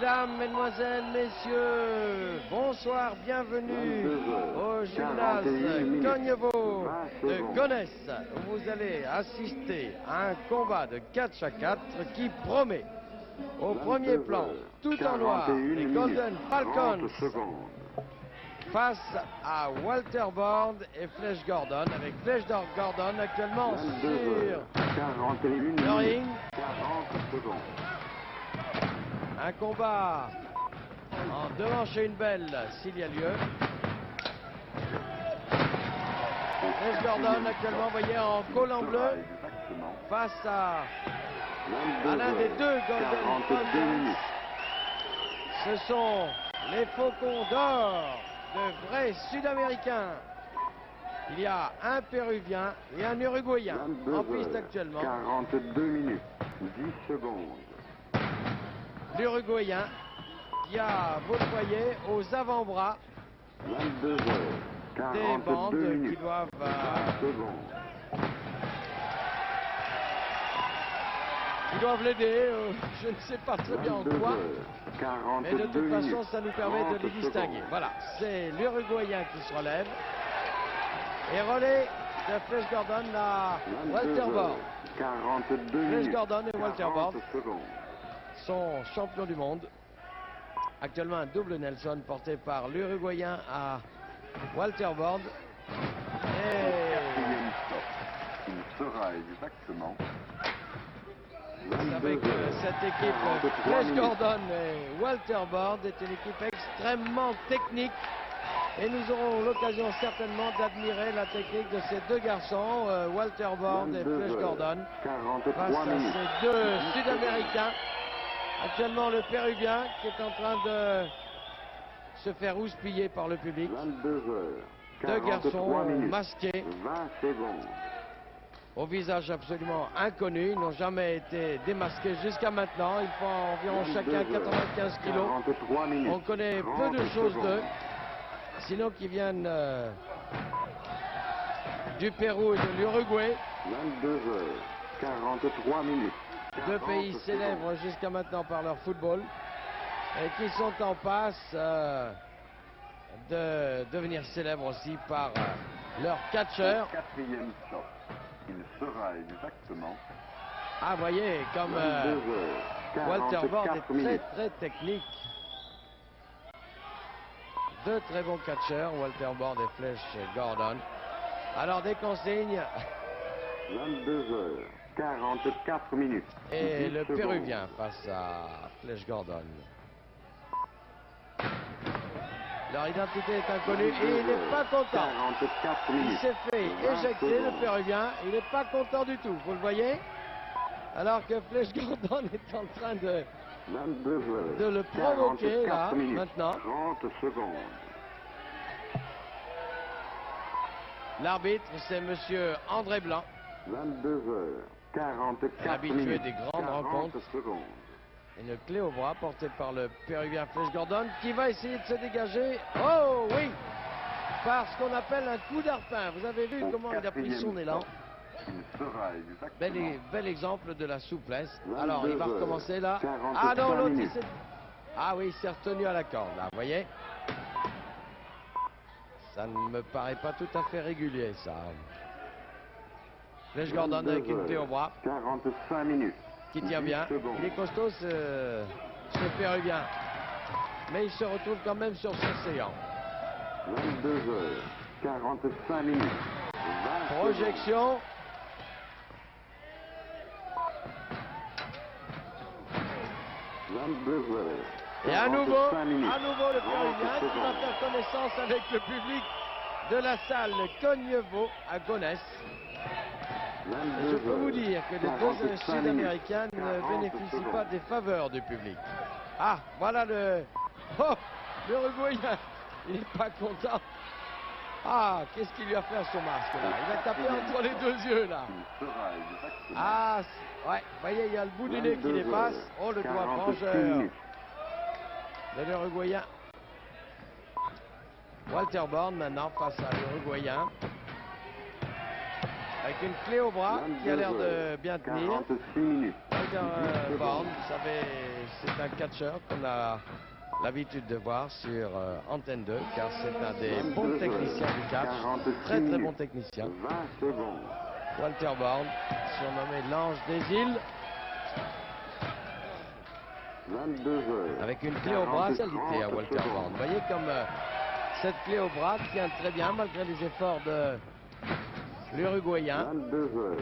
Mesdames, Mesdemoiselles, Messieurs, bonsoir, bienvenue au gymnase Cogneveau de Gonesse, où vous allez assister à un combat de catch à 4 qui promet. Au premier plan, tout en noir, les Golden Falcons face à Walter Bond et Flash Gordon, avec Flash Gordon actuellement sur le ring. Un combat en 2 manches et une belle s'il y a lieu. Flash Gordon actuellement, vous voyez, en col en bleu face à l'un des 2 Golden Falcons. Ce sont les Faucons d'Or, de vrais Sud-Américains. Il y a un Péruvien et un Uruguayen en piste actuellement. 42 minutes, 10 secondes. L'Uruguayen qui a, vous le voyez, aux avant-bras 22 heures, des bandes qui doivent l'aider, je ne sais pas très bien en quoi, mais de toute façon ça nous permet de les distinguer. Voilà, c'est l'Uruguayen qui se relève et relais de Flash Gordon à Walter Bord. Flash Gordon et Walter Bord sont champions du monde. Actuellement un double Nelson porté par l'Uruguayen à Walter Bord. Et il sera exactement. vous savez que cette équipe Flash Gordon et Walter Bord est une équipe extrêmement technique. Et nous aurons l'occasion certainement d'admirer la technique de ces 2 garçons, Walter Bord et Flash Gordon, face à ces 2 Sud-Américains. Actuellement le Péruvien qui est en train de se faire houspiller par le public. 2 garçons masqués, au visage absolument inconnu. Ils n'ont jamais été démasqués jusqu'à maintenant. Ils font environ chacun 95 kilos. On connaît peu de choses d'eux, sinon qu'ils viennent du Pérou et de l'Uruguay. 22 heures, 43 minutes. 2 pays célèbres jusqu'à maintenant par leur football et qui sont en passe de devenir célèbres aussi par leur catcheur. 4e choc, il sera exactement. Ah, voyez, comme Walter Bord est très technique. 2 très bons catcheurs, Walter Bord et Flash Gordon. Alors des consignes. 22 heures, 44 minutes. Et le Péruvien face à Flash Gordon. Leur identité est inconnue et il n'est pas content. 44 Il minutes. s'est fait éjecter, le Péruvien. Il n'est pas content du tout, vous le voyez. Alors que Flash Gordon est en train de 22 heures, le provoquer là, minutes, maintenant. 30 secondes. L'arbitre, c'est monsieur André Blanc, 22 heures, 44 habitué minutes. des grandes 40 rencontres. secondes. Une clé au bras portée par le Péruvien Flash Gordon qui va essayer de se dégager. Oh oui, par ce qu'on appelle un coup d'arpin. Vous avez vu comment il a pris son élan. Il sera exactement. Bel exemple de la souplesse. Alors il va recommencer là. 43 Ah non, l'autre il minutes. s'est... Ah oui, il s'est retenu à la corde là, vous voyez. Ça ne me paraît pas tout à fait régulier ça. Flash Gordon avec une clé au bras. 45 minutes. Qui tient bien. 10 secondes. Il est costaud ce Péruvien. Mais il se retrouve quand même sur son séant. 22 heures, 45 minutes. 20 Projection. secondes. 22 heures. Et à nouveau 45 minutes. le Péruvien qui va faire connaissance avec le public de la salle Cogneveau à Gonesse. Et je peux vous dire que les 2 Sud-Américains ne bénéficient pas des faveurs du public. Ah, voilà l'Uruguayen. Il n'est pas content. Ah, qu'est-ce qu'il lui a fait à son masque là? Il a tapé entre les 2 yeux là. Ah, ouais, vous voyez, il y a le bout du nez qui dépasse. Oh, le doigt vengeur de l'Uruguayen. Walter Bord maintenant face à l'Uruguayen. Avec une clé au bras qui a l'air de bien tenir. 46 minutes. Walter Walter Born, vous savez, c'est un catcheur qu'on a l'habitude de voir sur Antenne 2, car c'est un des bons techniciens du catch, très très bon technicien. 20 secondes. Walter Born, surnommé l'ange des îles, 22 heures. avec une clé au bras, qualité à Walter Born. Vous voyez comme cette clé au bras tient très bien malgré les efforts de l'Uruguayen. 22 heures.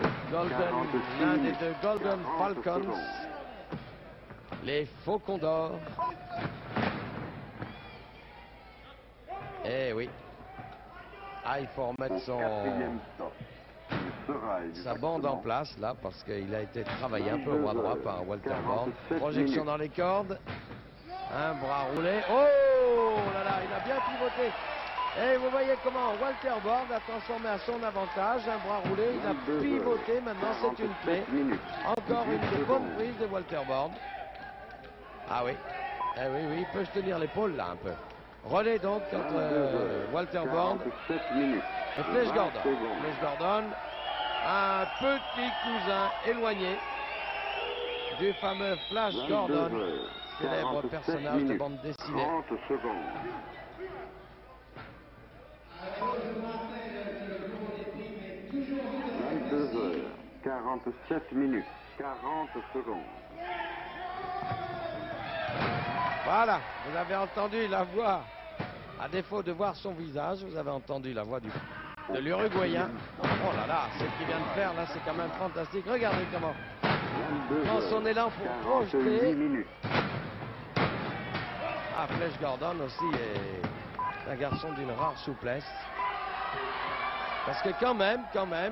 L'un des deux Golden Falcons, les Faucons d'Or. Eh oui. Ah, il faut remettre sa bande en place là parce qu'il a été travaillé un peu au bras droit par Walter Born. Projection dans les cordes. Un bras roulé. Oh là là, il a bien pivoté. Et vous voyez comment Walter Born a transformé à son avantage un bras roulé. Il a pivoté. Maintenant, c'est une clé. Encore une bonne prise de Walter Born. Ah oui. Eh oui, oui, il peut se tenir l'épaule là un peu. Relais donc entre Walter Born et Flash Gordon. Flash Gordon, un petit cousin éloigné du fameux Flash Gordon, célèbre personnage de bande dessinée. 30 secondes. 22 heures, 47 minutes, 40 secondes. Voilà, vous avez entendu la voix, à défaut de voir son visage, vous avez entendu la voix de l'Uruguayen. Oh là là, ce qu'il vient de faire là, c'est quand même fantastique. Regardez comment, dans son élan pour projeter. Ah, Flash Gordon aussi est un garçon d'une rare souplesse. Parce que quand même, vous avez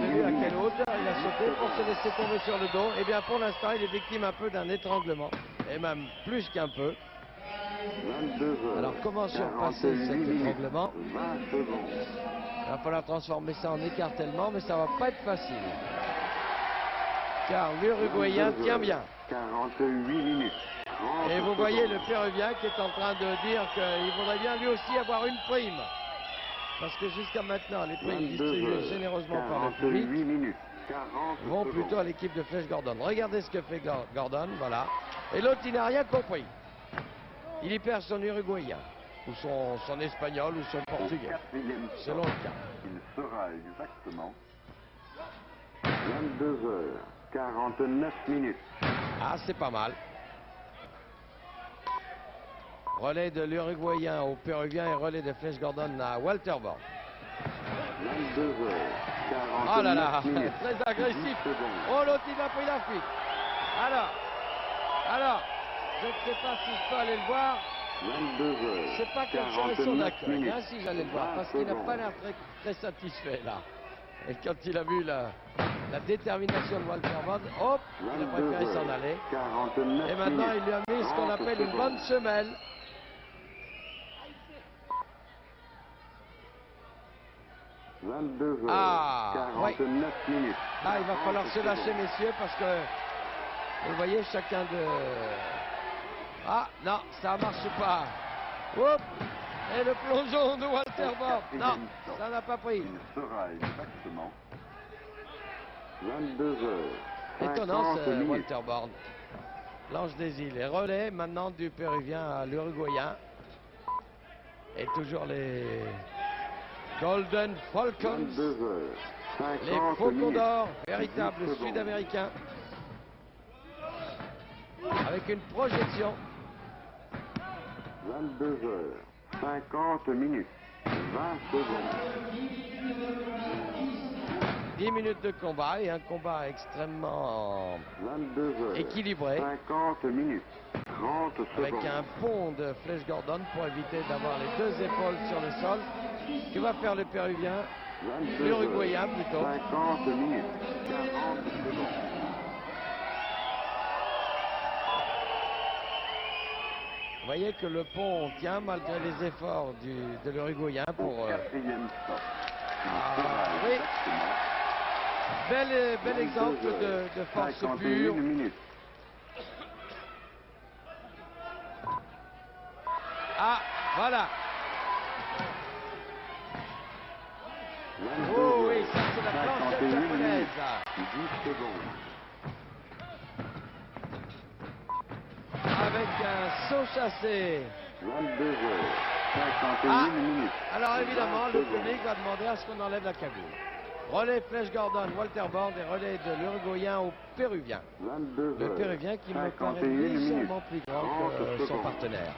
vu à quelle hauteur il a sauté pour se laisser tomber sur le dos. Et bien pour l'instant, il est victime un peu d'un étranglement, et même plus qu'un peu. Alors comment surpasser cet étranglement? Il va falloir transformer ça en écartèlement, mais ça va pas être facile. Car l'Uruguayen tient bien. 48 minutes. Et vous voyez le Péruvien qui est en train de dire qu'il voudrait bien lui aussi avoir une prime. Parce que jusqu'à maintenant, les primes distribuées généreusement par le public vont plutôt à l'équipe de Flash Gordon. Regardez ce que fait Gordon, voilà. Et l'autre, il n'a rien compris. Il y perd son Uruguayen, ou son Espagnol, ou son Portugais, selon le cas. Il sera exactement 22 heures, 49 minutes. Ah, c'est pas mal. Relais de l'Uruguayen au Péruvien et relais de Flash Gordon à Walter Born. 22 heures, 49 oh là là, minutes. très agressif. Oh, l'autre, il a pris la fuite. Alors, je ne sais pas si je peux aller le voir. 22 heures, Je ne sais pas quel serait son accueil, minutes. hein, si j'allais le voir, parce qu'il n'a pas l'air très satisfait là. Et quand il a vu la détermination de Walter Born, hop, il a préféré s'en aller. 49 Et maintenant, minutes. il lui a mis ce qu'on appelle une bonne semelle. 22 heures, Ah, 49 minutes. Là, il va falloir se lâcher, messieurs, parce que vous voyez, chacun de... Ah, non, ça ne marche pas. Oups, et le plongeon de Walter Born. Non, ça n'a pas pris. Il sera exactement 22 heures, Étonnant, 50 ce minutes. Walter Born. L'ange des îles. Et relais maintenant du Péruvien à l'Uruguayen. Et toujours les Golden Falcons. 22 heures, Les 50 Faucons minutes. d'Or, véritables 10 secondes. Sud-Américains. Avec une projection. 22 heures, 50 minutes, 20 secondes. 10 minutes de combat et un combat extrêmement 22 heures, équilibré. 50 minutes, 30 Avec secondes. un pont de Flash Gordon pour éviter d'avoir les deux épaules sur le sol. Que va faire le Péruvien? 22 L'Uruguayen heures, plutôt. 50 minutes, 40 secondes. Vous voyez que le pont tient malgré les efforts de l'Uruguayen pour... Quatrième stop. oui, bel exemple de force 51 pure. minutes. Ah, voilà. 22 Oh oui, heures, ça c'est la planche 51 japonaise. minutes, 10 secondes. un saut chassé. 22 heures, 51 Ah, minutes. alors évidemment, 20 le secondes. public va demander à ce qu'on enlève la cagoule. Relais Flash Gordon, Walter Bord et relais de l'Uruguayen au Péruvien. 22 Le heures, Péruvien qui me paraît 51 minutes. légèrement plus grand 30 que son secondes. partenaire.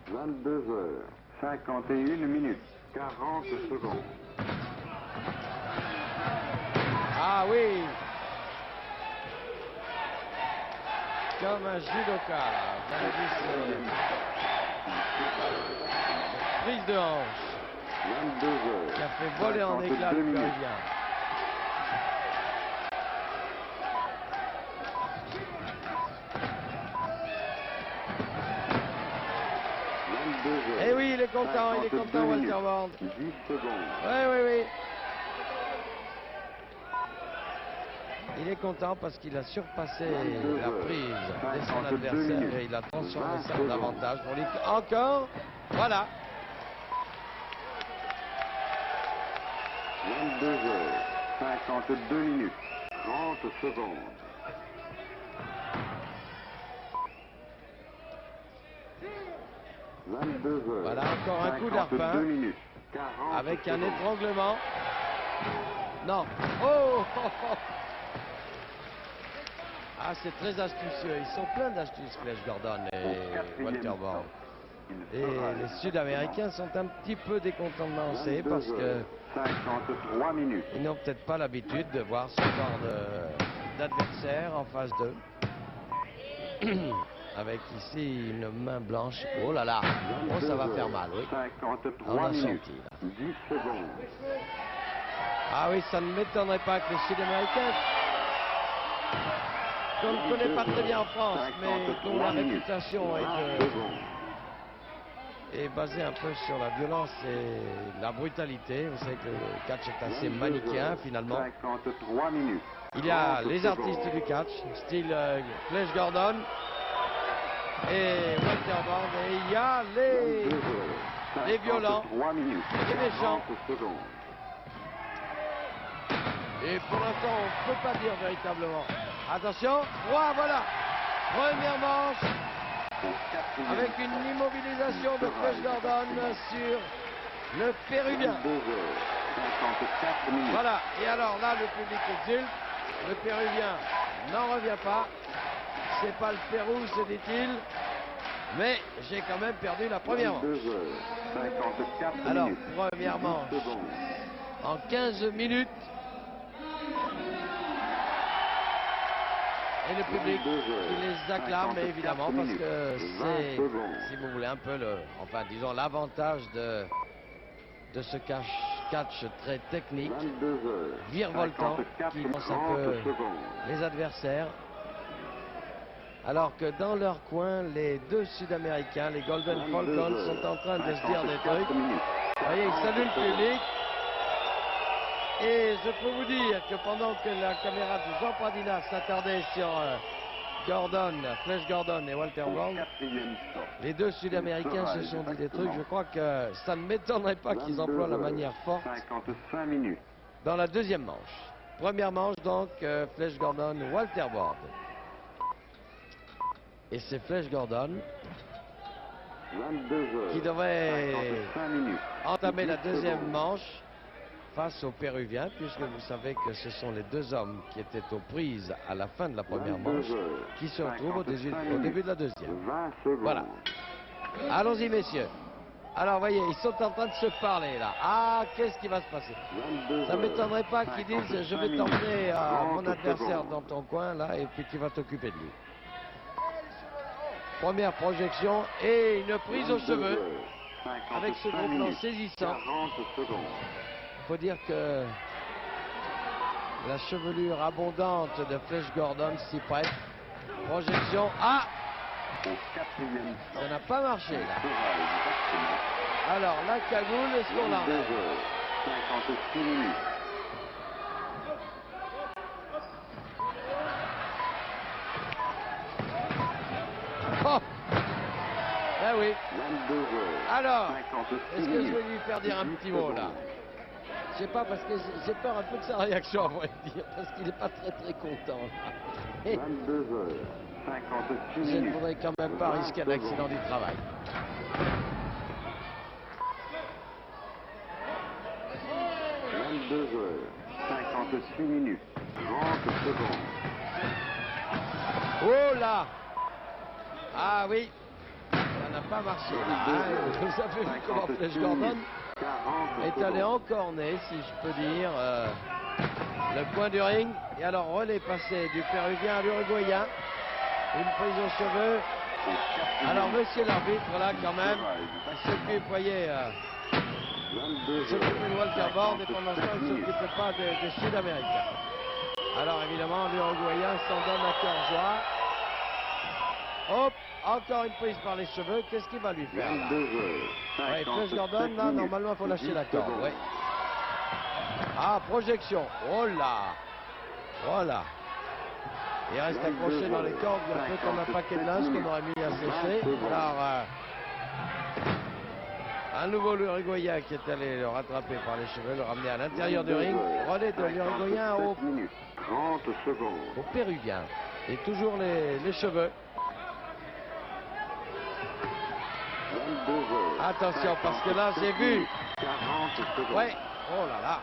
« 22 heures, 51 minutes, 40 secondes. Ah oui! Comme un judoka, là. Vous avez vu cette prise de hanche 22 heures, qui a fait voler en éclats 52 le minutes. Péruvien. Eh oui, il est content, Walter Bord. 10 secondes. Oui. Il est content parce qu'il a surpassé la prise de son adversaire et il a transformé ça en avantage pour lui. Encore, voilà. 22 heures, 52 minutes, 30 secondes. Voilà, encore un coup d'arpin minutes, 40 avec un secondes. étranglement. Non. Oh. Ah, c'est très astucieux. Ils sont pleins d'astuces, Flash Gordon et Walter Bord. Et les Sud-Américains sont un petit peu décontenancés parce que 53 minutes. ils n'ont peut-être pas l'habitude de voir ce genre d'adversaire en face d'eux. Avec ici une main blanche. Oh là là. Oh, ça va faire mal, oui. 53 On a minutes, senti, là. 10 secondes. Ah oui, ça ne m'étonnerait pas que les Sud-Américains, qu'on ne connaît pas très bien en France, mais dont la réputation est basée un peu sur la violence et la brutalité. Vous savez que le catch est assez manichéen finalement. 53 minutes. Il y a 30 les artistes secondes. du catch, style Flash Gordon et Walter Bord, et il y a les violents, 53 minutes, les méchants. 40 secondes. Et pour l'instant, on ne peut pas dire véritablement. Attention, 3, voilà. Première manche avec une immobilisation de Flash Gordon sur le Péruvien. 22 heures, 54 minutes. Voilà, et alors là, le public exulte. Le Péruvien n'en revient pas. C'est pas le Pérou, se dit-il. Mais j'ai quand même perdu la première manche. 22 heures, 54 Alors, minutes. première 10 manche secondes. en 15 minutes. Et le public qui les acclame, évidemment, parce que c'est, si vous voulez, un peu enfin, disons, l'avantage de ce catch très technique, 22 heures, virevoltant, 54 qui lance un 30 peu secondes. les adversaires. Alors que dans leur coin, les deux Sud-Américains, les Golden 22 Falcons, heures, sont en train de se dire des 54 trucs. minutes, Vous voyez, ils saluent le 40 secondes. public. Et je peux vous dire que pendant que la caméra de Jean Pradina s'attardait sur Gordon, Flash Gordon et Walter Bord, Quatrième temps. les deux Sud-Américains se sont dit des trucs. Je crois que ça ne m'étonnerait pas qu'ils 22 emploient la heures, manière forte 55 minutes. dans la deuxième manche. Première manche donc, Flash Gordon, Walter Bord. Et c'est Flash Gordon 22 heures, qui devrait 55 minutes. entamer la 10 deuxième secondes. manche face aux Péruviens, puisque vous savez que ce sont les deux hommes qui étaient aux prises à la fin de la première 22 manche heures, qui se retrouvent au 55 début de la deuxième. 20 secondes. Voilà. Allons-y, messieurs. Alors, voyez, ils sont en train de se parler, là. Ah, qu'est-ce qui va se passer? 22 Ça ne m'étonnerait pas qu'ils disent, 55 je vais minutes, t'emmener à 30 mon adversaire secondes. dans ton coin, là, et puis tu vas t'occuper de lui. Première projection et une prise aux 22 cheveux heures, avec ce 55 gros plan minutes, saisissant. 40 secondes. Il faut dire que la chevelure abondante de Flash Gordon s'y prête. Projection. Ah! Au quatrième temps. Ça n'a pas marché, là. Sera exactement Alors, la cagoule, est-ce qu'on 22 l'enlève? heures, 56 minutes. Oh! Ben oui. 22 heures, Alors, 56 est-ce que je minutes. vais lui faire dire un 10 petit mot, là? secondes. Je sais pas, parce que j'ai peur un peu de sa réaction, à vrai dire, parce qu'il n'est pas très content. Et 22h56 je ne minutes. voudrais quand même pas 20 risquer un secondes. accident du travail. Vingt-deux heures 56 minutes. 30 secondes. Oh là! Ah oui, ça n'a pas marché là. Hein. Vous avez vu comment Flash Gordon est allé en cornet, si je peux dire, le coin du ring. Et alors relais passé du Péruvien à l'Uruguayen. Une prise aux cheveux. Alors monsieur l'arbitre là quand même, il s'occupe, voyez, il s'occupait de Walter Bord et pendant ce temps il ne s'occupait pas des Sud-Américains. Alors évidemment l'Uruguayen s'en donne à cœur joie. Hop, encore une prise par les cheveux, qu'est-ce qu'il va lui faire là? 22h Oui, Flash Gordon, là normalement il faut lâcher la corde. Oui. Ah, projection, oh là, voilà. Il reste accroché dans les cordes, un peu comme un paquet de linge qu'on aurait mis à sécher. Alors, un nouveau l'Uruguayen qui est allé le rattraper par les cheveux, le ramener à l'intérieur du ring. Relais de l'Uruguayen 30 secondes. au Péruvien. Et toujours les cheveux. 22h. Attention, parce que là, j'ai vu. 40 secondes. Ouais, oh là là.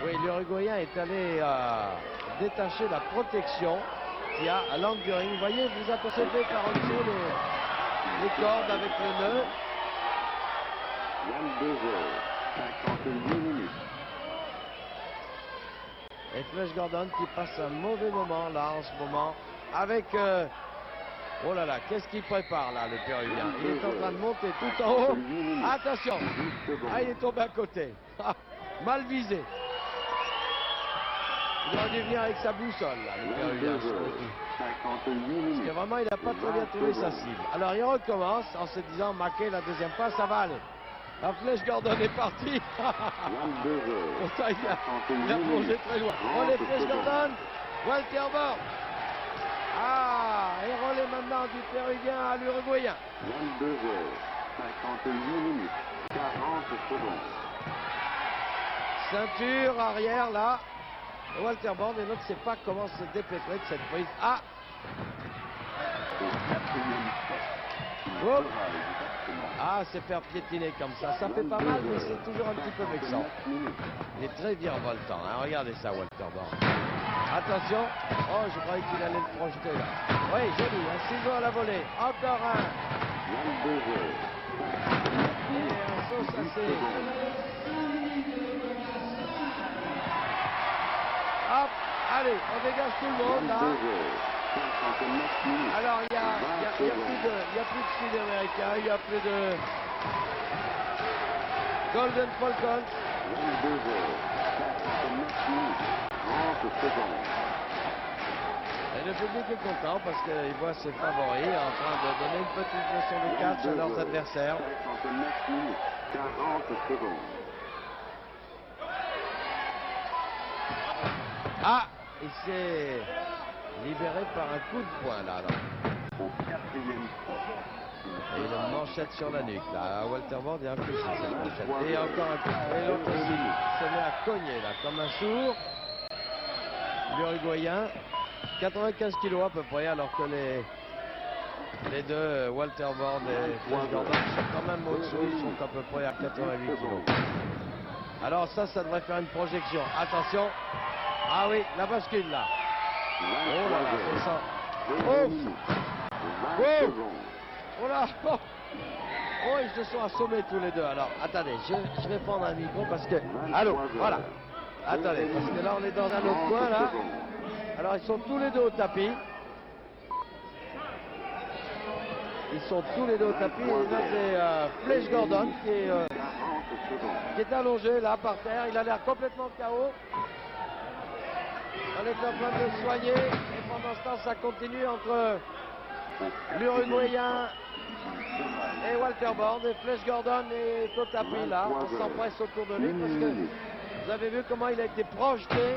Oui, l'Uruguayen est allé détacher la protection qu'il y a à l'angle du ring. Vous voyez, vous apercevez par en dessous les cordes avec le nœud. 22h 58 minutes. Et Flash Gordon qui passe un mauvais moment là en ce moment avec... oh là là, qu'est-ce qu'il prépare là, le Péruvien? Il est en train de monter tout en haut. Attention. Ah, il est tombé à côté. Mal visé. Il aurait dû venir avec sa boussole là, le Péruvien, sur le coup. 58 Parce minutes. que vraiment, il n'a pas très bien trouvé sa cible. Alors il recommence en se disant, marquer la deuxième fois, ça va aller. La Flash Gordon est partie. 22h. Pourtant, il a plongé très loin. Relais Flash Gordon, Walter Bord. Ah, et relais maintenant du Péruvien à l'Uruguayen. 22h 58 minutes. 40 secondes. Ceinture arrière là. Et Walter Bord, et l'autre ne sait pas comment se dépêtrer de cette prise. Ah, hop. Ah, c'est faire piétiner comme ça. Ça fait pas mal, mais c'est toujours un petit peu vexant. Il est très virevoltant. Hein. Regardez ça, Walter Bord. Attention. Oh, je croyais qu'il allait le projeter là. Oui, joli. Un ciseau à la volée. Encore un. 22h. Et un sauce assez. Hop. Allez, on dégage tout le monde là. 59 minutes. Alors, il n'y a plus de Sud-Américains. Il n'y a plus de Golden Falcon. 22h. 59 minutes. 30 secondes. Et le public est content parce qu'il voit ses favoris en train de donner une petite leçon de catch à leurs adversaires. 59 minutes. 40 secondes. Ah, il s'est libéré par un coup de poing là. Au quatrième Et une manchette sur la nuque là. Walter Bord est infligé cette manchette. Et encore un coup. Et l'autre aussi se met à cogner là comme un sourd. L'Uruguayen, 95 kilos à peu près, alors que les deux, Walter Bord et Flash Gordon, sont quand même au-dessous. Ils sont à peu près à 88 kilos. Alors ça devrait faire une projection. Attention. Ah oui, la bascule là. Oh là là, c'est ça. Oh, oh, oh là. Oh, oh, ils se sont assommés tous les deux. Alors, attendez, je vais prendre un micro parce que... Allô, voilà. Attendez, parce que là, on est dans un autre coin, là. Alors, ils sont tous les deux au tapis. Ils sont tous les deux au tapis. Et là, c'est Flash Gordon qui est allongé, là, par terre. Il a l'air complètement KO. On est en train de le soigner. Et pendant ce temps, ça continue entre l'Uruguayen et Walter Bord. Et Flash Gordon est au tapis, là. On s'empresse autour de lui parce que vous avez vu comment il a été projeté.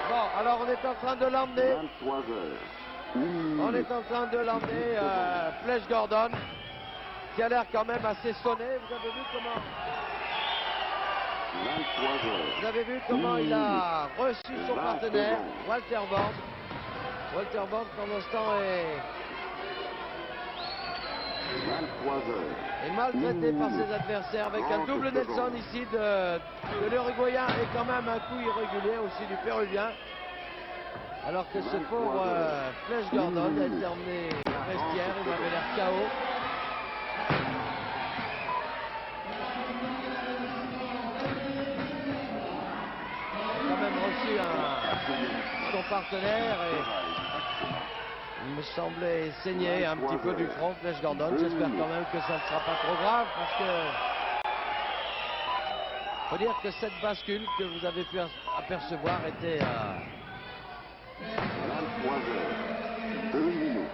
Bon, alors on est en train de l'emmener. 23h. On est en train de l'emmener Flash Gordon, qui a l'air quand même assez sonné. Vous avez vu comment... 23 heures. Vous avez vu comment il a reçu son partenaire, Walter Bond. Walter Bond, pendant ce temps, est 23 heures. est maltraité par ses adversaires avec un double Nelson ici de l'Uruguayen et quand même un coup irrégulier aussi du Péruvien. Alors que ce pauvre Flash Gordon a été emmené au vestiaire, il avait l'air KO. Il a quand même reçu son partenaire et il me semblait saigner un petit peu du front, Flash Gordon. J'espère quand même que ça ne sera pas trop grave parce que faut dire que cette bascule que vous avez pu apercevoir était 23 heures. 2 minutes.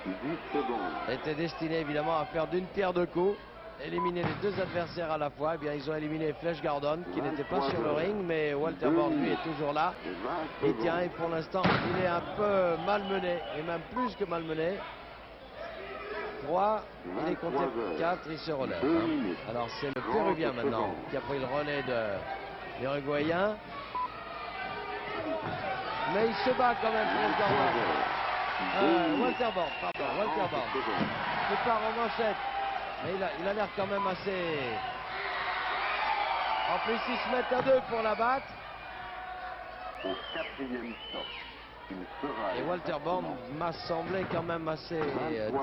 10 secondes. était destinée évidemment à faire d'une pierre deux coups, éliminer les deux adversaires à la fois. Eh bien, ils ont éliminé Flash Gordon qui n'était pas sur le ring, mais Walter Bond lui est toujours là. Et tiens, et pour l'instant, il est un peu malmené, et même plus que malmené. 3, il est compté 4, il se relève. Hein. Alors c'est le Péruvien maintenant qui a pris le relais de l'Uruguayen. Mais il se bat quand même, Flash Gordon. Walter Bond, pardon, Walter Bond. Il part en manchette. Mais il a l'air quand même assez... En plus, ils se mettent à deux pour la battre. Au 4e stop. Il sera Et Walter Bond m'a semblé quand même assez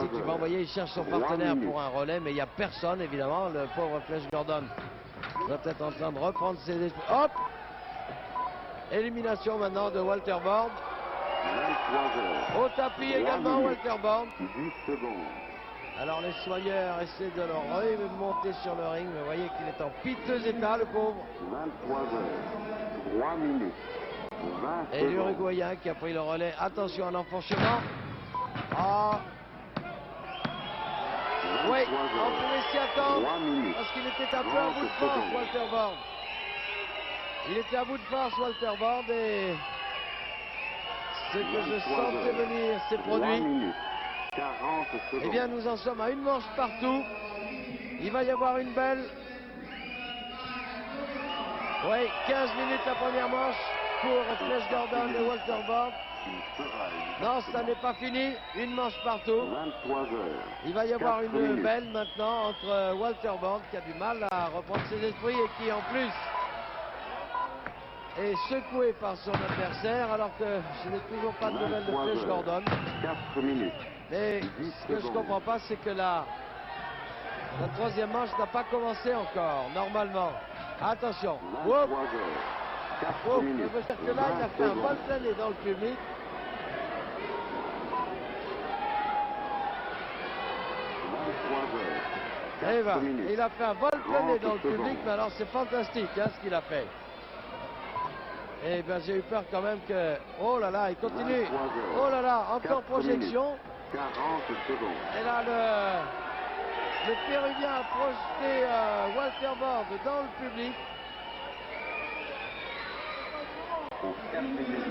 titubant. Vous voyez, il cherche son partenaire pour un relais, mais il n'y a personne, évidemment. Le pauvre Flash Gordon doit être en train de reprendre ses esprits. Hop! Élimination maintenant de Walter Bond. 23 heures. Au tapis également, Walter Bond. 10 secondes. Alors les soigneurs essaient de le remonter sur le ring, mais vous voyez qu'il est en piteux état, le pauvre. 23 heures. 3 minutes. 20 Et l'Uruguayen qui a pris le relais. Attention à l'enfourchement. Ah. Oui, on pouvait s'y attendre parce qu'il était un peu à bout de force, Walter Bond. Il était à bout de force, Walter Bond, et ce que je sentais venir s'est produit. 40 secondes. Eh bien, nous en sommes à une manche partout. Il va y avoir une belle... Oui, 15 minutes la première manche pour Flash Gordon et Walter Bond. Non, ça n'est pas fini. Une manche partout. 23 heures. Il va y avoir une belle maintenant entre Walter Bond qui a du mal à reprendre ses esprits et qui en plus est secoué par son adversaire alors que je n'ai toujours pas de nouvelles de Flash Gordon. 4 minutes. Mais ce que je ne comprends pas, c'est que la troisième manche n'a pas commencé encore, normalement. Attention. 23 heures. 4 Je minutes. veux dire que là, il a fait un vol plané dans le public. 23 heures. Et 4 minutes. il a fait un vol plané dans le 30 public, secondes. mais alors c'est fantastique hein, ce qu'il a fait. Et bien j'ai eu peur quand même que... Oh là là, il continue. 23 heures. Oh là là, encore 4 projection. 40 secondes. Et là, le Péruvien a projeté Walter Bond dans le public. Au 4e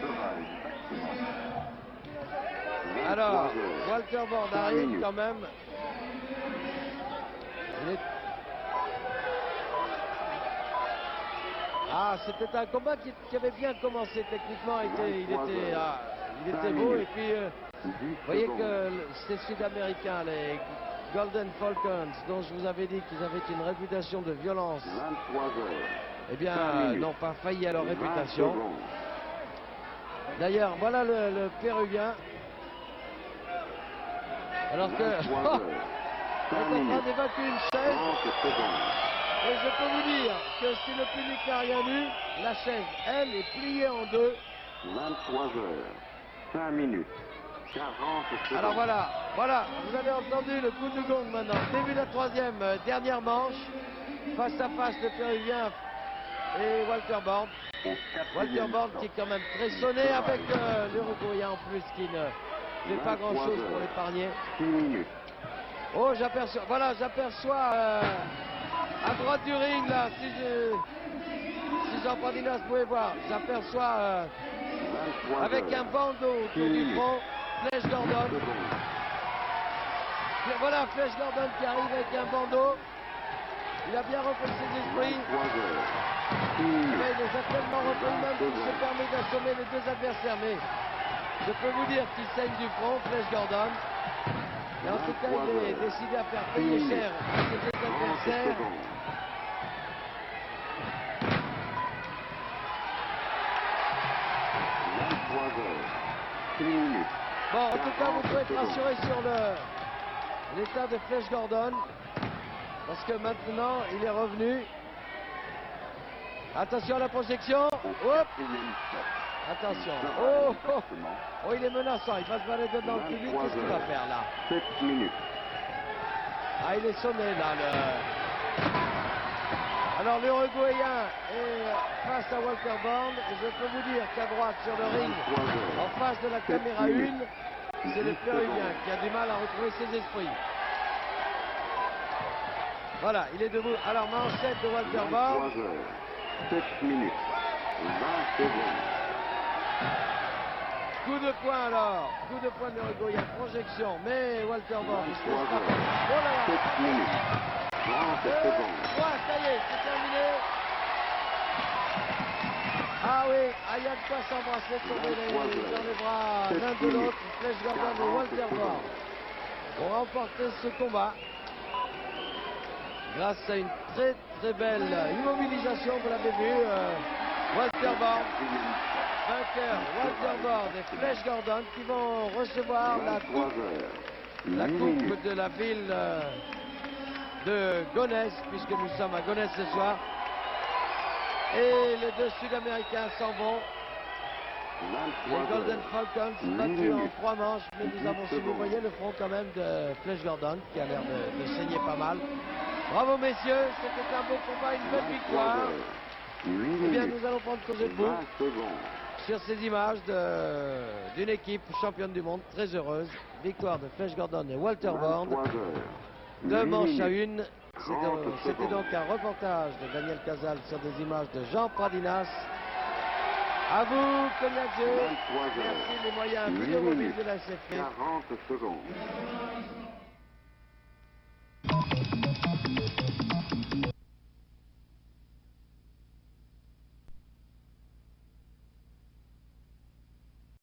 sera exactement. Alors, 23 heures. Walter Bond 5 arrive minutes. quand même. Il est... Ah, c'était un combat qui avait bien commencé techniquement. Il était beau. Et puis, vous voyez que ces Sud-Américains, les Golden Falcons, dont je vous avais dit qu'ils avaient une réputation de violence, 23 heures. eh bien, 5 minutes. n'ont pas failli à leur 20 réputation. secondes. D'ailleurs, voilà le Péruvien. Alors que... 23 heures. il est 5 en train minutes. d'évacuer une chaise. 30 secondes. Et je peux vous dire que si le public n'a rien vu, la chaise, elle, est pliée en deux. 23 heures. 5 minutes. 40 secondes. Alors voilà, vous avez entendu le coup de gong maintenant. Début de la troisième, dernière manche. Face à face, le Péruvien et Walter Bond. Au 4e Walter Bond stop. qui est quand même très sonné avec l'Uruguayen en plus qui ne fait pas grand chose pour l'épargner. 6 minutes. Oh, j'aperçois à droite du ring là, si Jean Pandinas pouvait voir, j'aperçois avec un bandeau autour du front. Flash Gordon. Voilà Flash Gordon qui arrive avec un bandeau. Il a bien repris ses esprits. Mais il les a tellement repris même qu'il se permet d'assommer les deux adversaires. Mais je peux vous dire qu'il saigne du front, Flash Gordon. Et en tout cas, il est décidé à faire payer cher à ses deux adversaires. Bon, en tout cas, vous pouvez être rassuré sur l'état de Flash Gordon. Parce que maintenant, il est revenu. Attention à la projection. Hop. Attention. Oh, oh. Oh, il est menaçant. Il va se balader dans le public. Qu'est-ce qu'il va faire là? 7 minutes. Ah, il est sonné là. Alors, l'Uruguayen est face à Walter Bond. Et je peux vous dire qu'à droite, sur le ring, en face de la caméra 1, c'est le Péruvien qui a du mal à retrouver ses esprits. Voilà, il est debout. Alors, manchette de Walter Bond. 7 minutes. 20 secondes. Coup de poing alors. Coup de poing de l'Uruguayen. Projection. Mais Walter Bond, il se laisse pas. Oh là là. 7 minutes. 30 secondes. Ouais, ça y est, c'est terminé. Ah oui, il y a de quoi s'embrasser, tomber dans les bras l'un de l'autre. Flash Gordon et Walter Bond ont remporté ce combat grâce à une très très belle immobilisation, vous l'avez vu. Walter Bond, vainqueur, Walter Bond et Flash Gordon qui vont recevoir la coupe de la ville de Gonesse, puisque nous sommes à Gonesse ce soir. Et les deux Sud-Américains s'en vont. Les Golden Falcons battus en 3 manches, mais nous avons, si vous voyez, le front quand même de Flash Gordon qui a l'air de saigner pas mal. Bravo messieurs, c'était un beau combat, une belle victoire. Eh bien, nous allons prendre cause debout sur ces images d'une équipe championne du monde très heureuse. Victoire de Flash Gordon et Walter Bond. 2 manches à 1. C'était donc un reportage de Daniel Casal sur des images de Jean Pradinas. À vous, Cognac G. Merci les moyens vidéo mobiles de la SFP. 40 secondes.